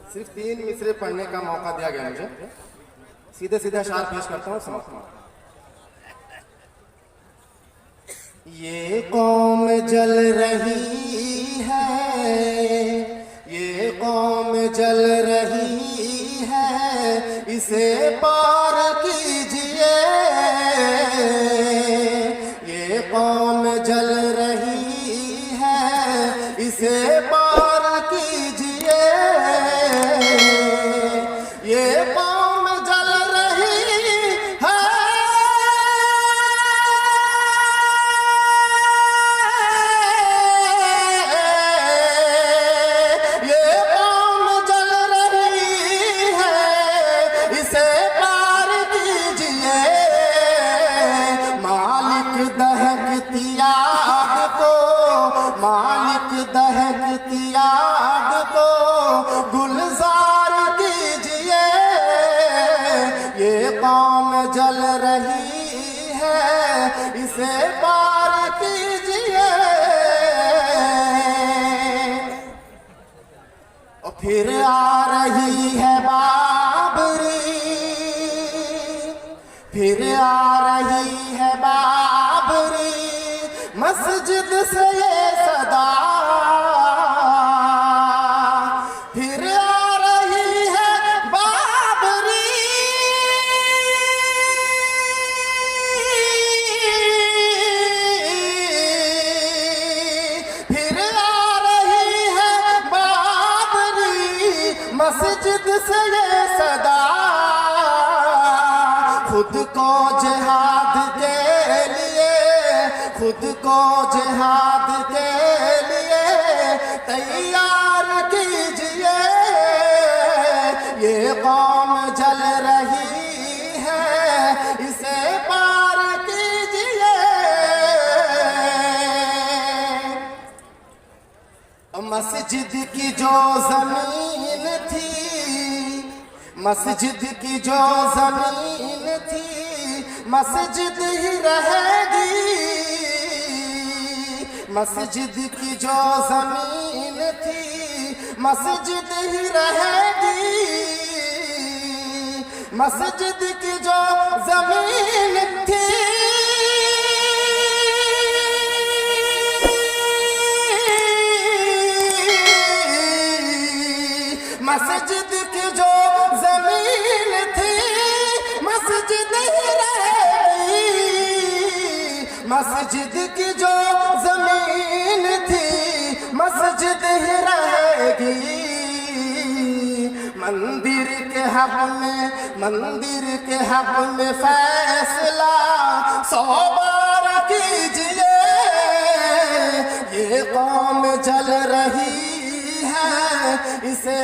सिर्फ 3 मिसरे पढ़ने का मौका दिया गया मुझे। सीधे सीधे अशआर पेश करता हूँ, समाप्त। ये कौम जल रही है, ये कौम जल रही है, इसे पार कीजिए। ये कौम जल रही है, इसे पार कीजिए। ये कौम जल रही है, ये कौम जल रही है, इसे पार कीजिए। मालिक दहकती आग को, मालिक दहकती आग को गुलजार कीजिए। ये कौम जल रही है, इसे पार कीजिए। और फिर आ रही है बाबरी, फिर आ रही है बाबरी, मस्जिद से ये सदा। फिर आ रही है बाबरी, फिर आ रही है बाबरी, मस्जिद से ये सदा। खुद को जिहाद के लिए, खुद को जिहाद के लिए तैयार कीजिए। ये कौम जल रही है, इसे पार कीजिए। मस्जिद की जो जमीन थी, मस्जिद की जो जमीन थी, मस्जिद ही रहेगी। मस्जिद की जो जमीन थी, मस्जिद ही रहेगी। मस्जिद की जो जमीन थी, मस्जिद की जो जमीन थी, मस्जिद ही रहेगी। मस्जिद की जो जमीन थी, मस्जिद ही रहेगी। मंदिर के हक में, मंदिर के हक में फैसला 100 बार कीजिए। ये कौम जल रही है, इसे